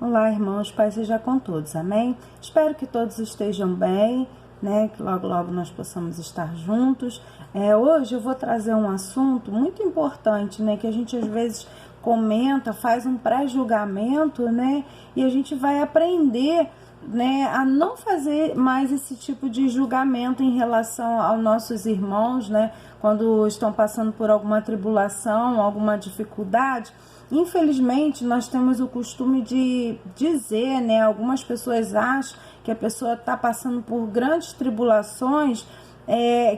Olá, irmãos, paz seja com todos, amém? Espero que todos estejam bem, né? Que logo, logo nós possamos estar juntos. Hoje eu vou trazer um assunto muito importante, né? Que a gente às vezes comenta, faz um pré-julgamento, né? E a gente vai aprender, né, a não fazer mais esse tipo de julgamento em relação aos nossos irmãos, né? Quando estão passando por alguma tribulação, alguma dificuldade. Infelizmente, nós temos o costume de dizer, né? Algumas pessoas acham que a pessoa está passando por grandes tribulações,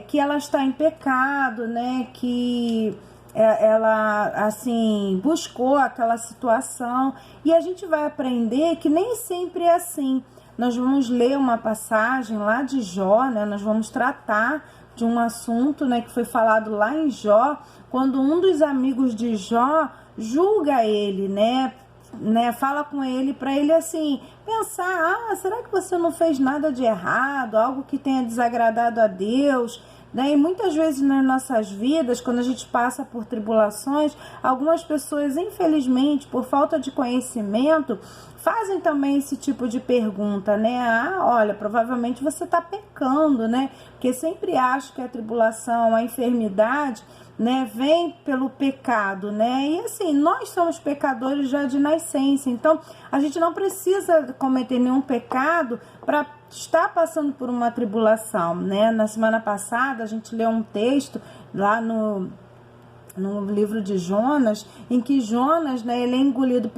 que ela está em pecado, né? Que ela, assim, buscou aquela situação. E a gente vai aprender que nem sempre é assim. Nós vamos ler uma passagem lá de Jó, né? Nós vamos tratar de um assunto, né, que foi falado lá em Jó, quando um dos amigos de Jó julga ele, né, fala com ele para ele assim, pensar, será que você não fez nada de errado, algo que tenha desagradado a Deus, né? E muitas vezes nas nossas vidas, quando a gente passa por tribulações, algumas pessoas, infelizmente, por falta de conhecimento, fazem também esse tipo de pergunta, né? Olha, provavelmente você está pecando, né? Porque sempre acho que a tribulação, a enfermidade, né, vem pelo pecado, né? E assim, nós somos pecadores já de nascença, então a gente não precisa cometer nenhum pecado para estar passando por uma tribulação, né? Na semana passada a gente leu um texto lá no livro de Jonas, em que Jonas, né, ele é engolido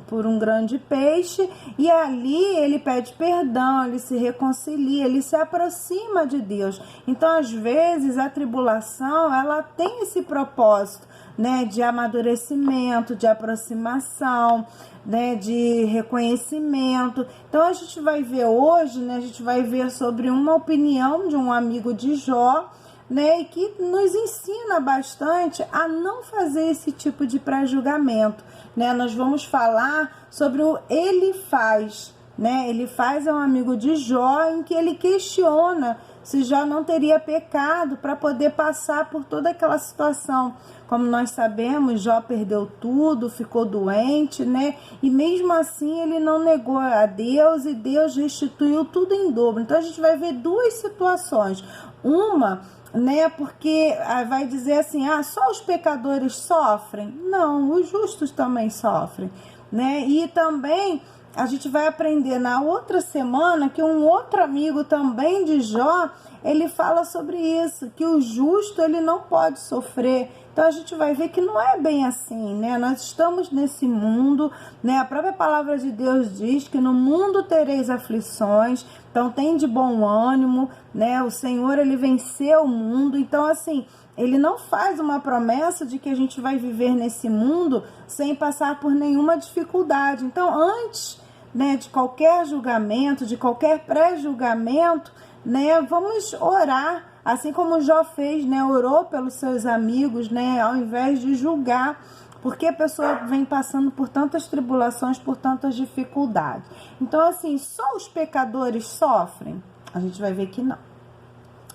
por um grande peixe, e ali ele pede perdão, ele se reconcilia, ele se aproxima de Deus. Então, às vezes, a tribulação, ela tem esse propósito, né, de amadurecimento, de aproximação, né, de reconhecimento. Então, a gente vai ver hoje, né, a gente vai ver sobre uma opinião de um amigo de Jó, né, e que nos ensina bastante a não fazer esse tipo de pré-julgamento, né? Nós vamos falar sobre o Elifaz, né? Elifaz é um amigo de Jó, em que ele questiona se Jó não teria pecado para poder passar por toda aquela situação. Como nós sabemos, Jó perdeu tudo, ficou doente, né? E mesmo assim ele não negou a Deus e Deus restituiu tudo em dobro. Então a gente vai ver duas situações. Uma, né, porque vai dizer assim, só os pecadores sofrem? Não, os justos também sofrem, né? E também a gente vai aprender na outra semana que um outro amigo também de Jó, ele fala sobre isso, que o justo ele não pode sofrer. Então a gente vai ver que não é bem assim, né? Nós estamos nesse mundo, né? A própria palavra de Deus diz que no mundo tereis aflições, então tem de bom ânimo, né? O Senhor, ele venceu o mundo, então assim, ele não faz uma promessa de que a gente vai viver nesse mundo sem passar por nenhuma dificuldade. Então, antes, né, de qualquer julgamento, de qualquer pré-julgamento, né, vamos orar, assim como Jó fez, né, orou pelos seus amigos, né, ao invés de julgar, porque a pessoa vem passando por tantas tribulações, por tantas dificuldades. Então, assim, só os pecadores sofrem? A gente vai ver que não.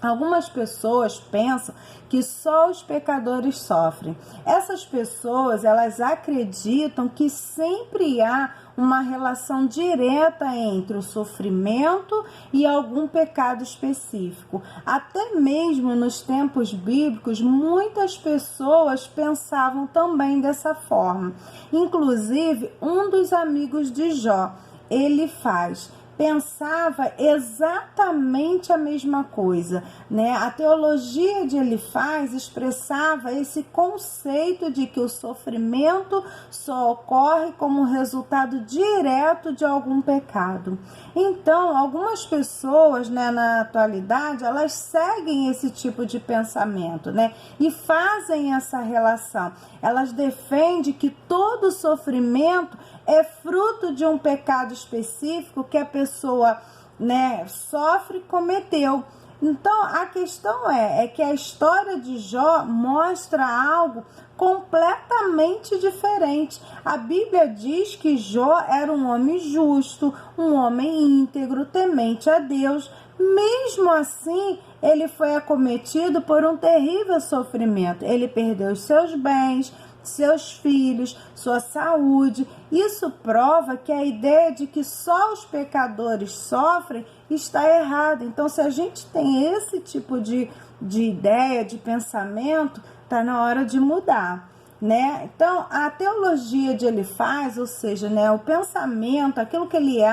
Algumas pessoas pensam que só os pecadores sofrem. Essas pessoas, elas acreditam que sempre há uma relação direta entre o sofrimento e algum pecado específico. Até mesmo nos tempos bíblicos, muitas pessoas pensavam também dessa forma. Inclusive, um dos amigos de Jó, Elifaz, pensava exatamente a mesma coisa, né? A teologia de Elifaz expressava esse conceito de que o sofrimento só ocorre como resultado direto de algum pecado. Então, algumas pessoas, né, na atualidade, elas seguem esse tipo de pensamento, né? E fazem essa relação. Elas defendem que todo sofrimento é fruto de um pecado específico que a pessoa, né, sofre e cometeu. Então, a questão é que a história de Jó mostra algo completamente diferente. A Bíblia diz que Jó era um homem justo, um homem íntegro, temente a Deus. Mesmo assim, ele foi acometido por um terrível sofrimento. Ele perdeu os seus bens, seus filhos, sua saúde. Isso prova que a ideia de que só os pecadores sofrem está errada. Então, se a gente tem esse tipo de ideia, de pensamento, está na hora de mudar, né? Então, a teologia de Elifaz, ou seja, né, o pensamento, aquilo que ele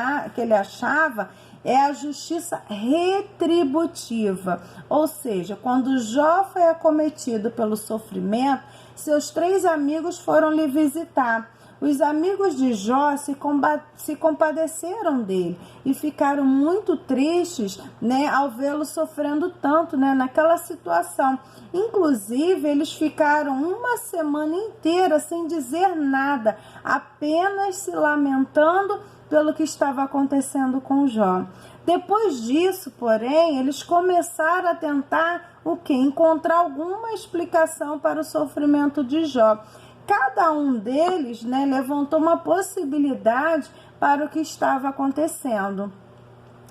achava, é a justiça retributiva. Ou seja, quando Jó foi acometido pelo sofrimento, seus 3 amigos foram lhe visitar. Os amigos de Jó se compadeceram dele e ficaram muito tristes, né, ao vê-lo sofrendo tanto, né, naquela situação. Inclusive, eles ficaram uma semana inteira sem dizer nada, apenas se lamentando pelo que estava acontecendo com Jó. Depois disso, porém, eles começaram a tentar o quê? Encontrar alguma explicação para o sofrimento de Jó. Cada um deles, né, levantou uma possibilidade para o que estava acontecendo.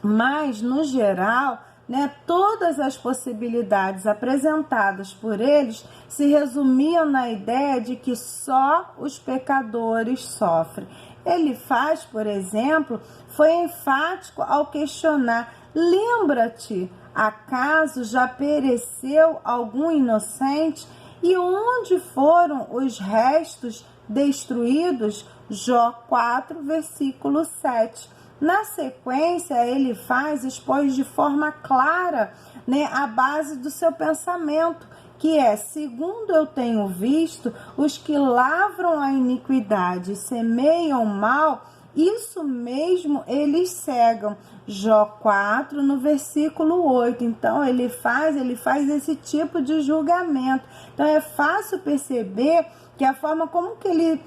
Mas, no geral, né, todas as possibilidades apresentadas por eles se resumiam na ideia de que só os pecadores sofrem. Elifaz, por exemplo, foi enfático ao questionar: lembra-te, acaso já pereceu algum inocente? E onde foram os restos destruídos? Jó 4, versículo 7. Na sequência, Elifaz expôs de forma clara, né, a base do seu pensamento, que é: segundo eu tenho visto, os que lavram a iniquidade e semeiam o mal, isso mesmo eles cegam. Jó 4, no versículo 8. Então, ele faz esse tipo de julgamento. Então, é fácil perceber que a forma como que ele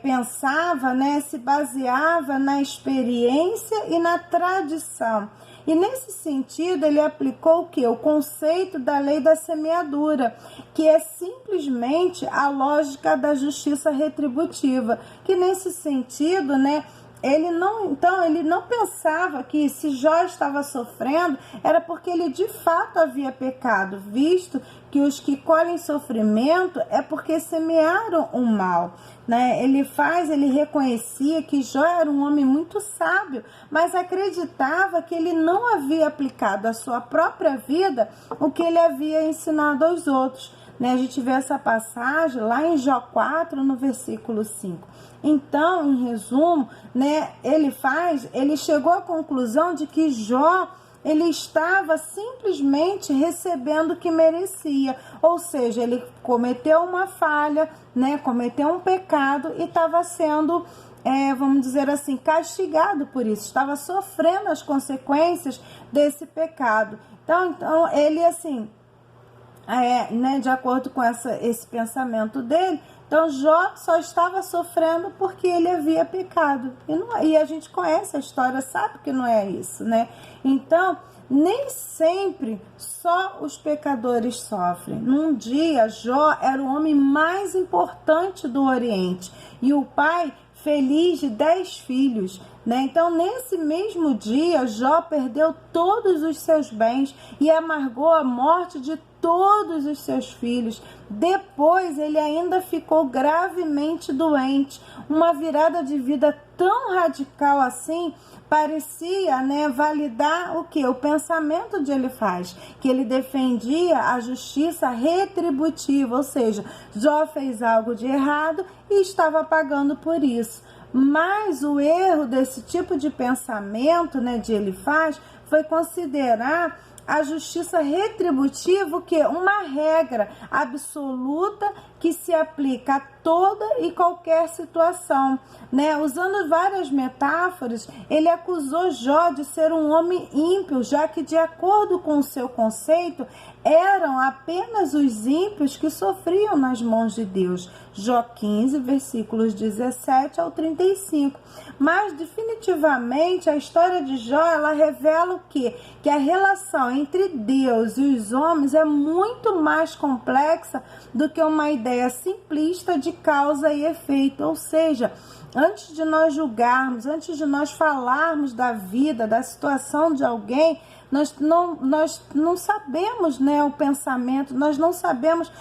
pensava, né, se baseava na experiência e na tradição. E nesse sentido, ele aplicou o quê? O conceito da lei da semeadura, que é simplesmente a lógica da justiça retributiva, que nesse sentido, né, ele não pensava que se Jó estava sofrendo era porque ele de fato havia pecado, visto que os que colhem sofrimento é porque semearam o mal, né? Ele reconhecia que Jó era um homem muito sábio, mas acreditava que ele não havia aplicado à sua própria vida o que ele havia ensinado aos outros, né? A gente vê essa passagem lá em Jó 4, no versículo 5. Então, em resumo, né, ele chegou à conclusão de que Jó, ele estava simplesmente recebendo o que merecia, ou seja, ele cometeu uma falha, né, cometeu um pecado e estava sendo, vamos dizer assim, castigado por isso, estava sofrendo as consequências desse pecado. Então ele assim, né, de acordo com esse pensamento dele, então Jó só estava sofrendo porque ele havia pecado. E a gente conhece a história, sabe que não é isso, né? Então, nem sempre só os pecadores sofrem. Num dia, Jó era o homem mais importante do Oriente e o pai feliz de 10 filhos, né? Então, nesse mesmo dia, Jó perdeu todos os seus bens e amargou a morte de todos os seus filhos. Depois, ele ainda ficou gravemente doente. Uma virada de vida tão radical assim parecia, né, validar o que? O pensamento de Elifaz, que ele defendia a justiça retributiva, ou seja, Jó fez algo de errado e estava pagando por isso. Mas o erro desse tipo de pensamento, né, de Elifaz foi considerar a justiça retributiva, que é uma regra absoluta que se aplica a toda e qualquer situação, né? Usando várias metáforas, ele acusou Jó de ser um homem ímpio, já que, de acordo com o seu conceito, eram apenas os ímpios que sofriam nas mãos de Deus. Jó 15, versículos 17 ao 35. Mas, definitivamente, a história de Jó, ela revela o quê? Que a relação entre Deus e os homens é muito mais complexa do que uma ideia simplista de causa e efeito. Ou seja, antes de nós julgarmos, antes de nós falarmos da vida, da situação de alguém, nós não sabemos, né, o pensamento, nós não sabemos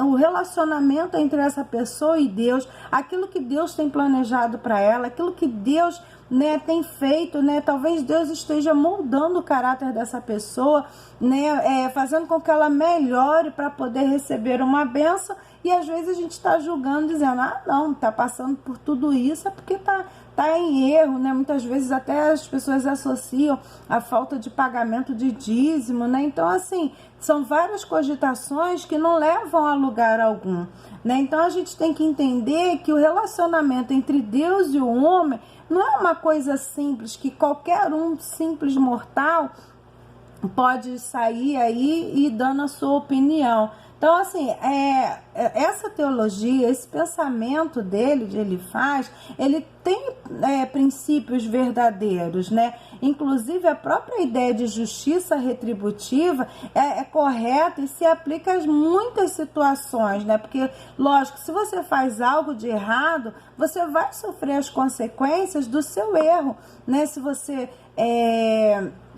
o relacionamento entre essa pessoa e Deus, aquilo que Deus tem planejado para ela, aquilo que Deus, né, tem feito, né? Talvez Deus esteja moldando o caráter dessa pessoa, né, fazendo com que ela melhore para poder receber uma bênção. E às vezes a gente está julgando, dizendo, não, está passando por tudo isso, é porque tá em erro, né? Muitas vezes até as pessoas associam a falta de pagamento de dízimo, né? Então, assim, são várias cogitações que não levam a lugar algum, né? Então, a gente tem que entender que o relacionamento entre Deus e o homem não é uma coisa simples, que qualquer simples mortal pode sair aí e dando a sua opinião. Então, assim, essa teologia, esse pensamento dele, de Elifaz, ele tem princípios verdadeiros, né? Inclusive, a própria ideia de justiça retributiva é correta e se aplica a muitas situações, né? Porque, lógico, se você faz algo de errado, você vai sofrer as consequências do seu erro, né? Se você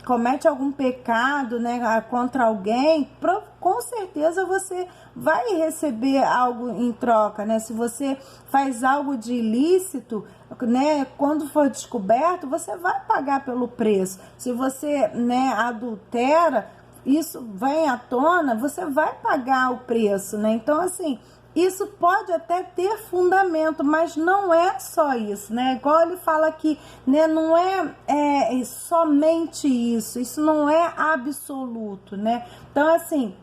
comete algum pecado, né, contra alguém, com certeza você vai receber algo em troca, né? Se você faz algo de ilícito, né, quando for descoberto, você vai pagar pelo preço. Se você, né, adultera, isso vem à tona, você vai pagar o preço, né? Então, assim, isso pode até ter fundamento, mas não é só isso, né? Igual ele fala aqui, né? Não é somente isso não é absoluto, né? Então, assim,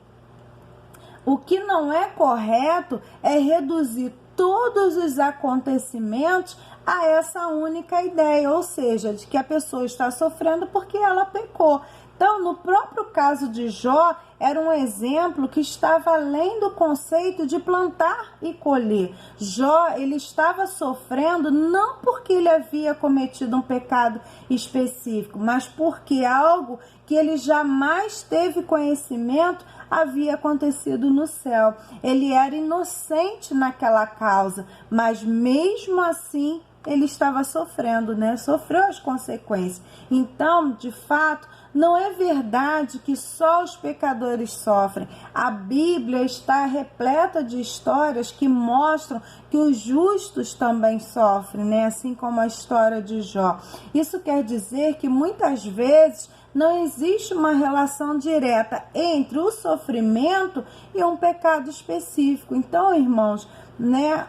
o que não é correto é reduzir todos os acontecimentos a essa única ideia, ou seja, de que a pessoa está sofrendo porque ela pecou. Então, no próprio caso de Jó, era um exemplo que estava além do conceito de plantar e colher. Jó, ele estava sofrendo não porque ele havia cometido um pecado específico, mas porque algo que ele jamais teve conhecimento havia acontecido no céu. Ele era inocente naquela causa, mas mesmo assim ele estava sofrendo, né? Sofreu as consequências. Então, de fato, não é verdade que só os pecadores sofrem. A Bíblia está repleta de histórias que mostram que os justos também sofrem, né? Assim como a história de Jó. Isso quer dizer que muitas vezes não existe uma relação direta entre o sofrimento e um pecado específico. Então, irmãos, né?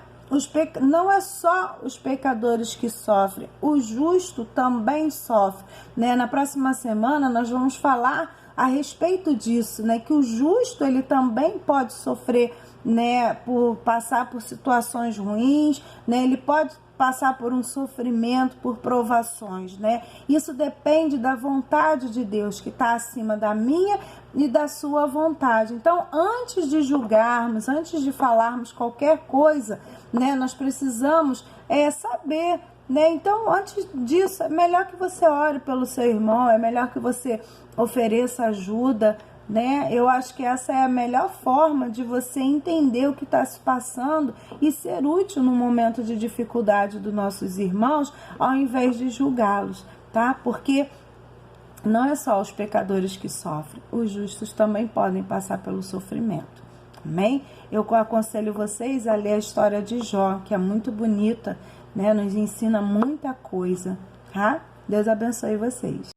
Não é só os pecadores que sofrem, o justo também sofre, né? Na próxima semana nós vamos falar a respeito disso, né? Que o justo ele também pode sofrer, né? Por passar por situações ruins, né? Ele pode passar por um sofrimento, por provações, né? Isso depende da vontade de Deus, que está acima da minha e da sua vontade. Então, antes de julgarmos, antes de falarmos qualquer coisa, né, nós precisamos saber, né? Então, antes disso, é melhor que você ore pelo seu irmão, é melhor que você ofereça ajuda, né? Eu acho que essa é a melhor forma de você entender o que está se passando e ser útil no momento de dificuldade dos nossos irmãos, ao invés de julgá-los, tá? Porque não é só os pecadores que sofrem, os justos também podem passar pelo sofrimento, amém? Eu aconselho vocês a ler a história de Jó, que é muito bonita, né? Nos ensina muita coisa, tá? Deus abençoe vocês.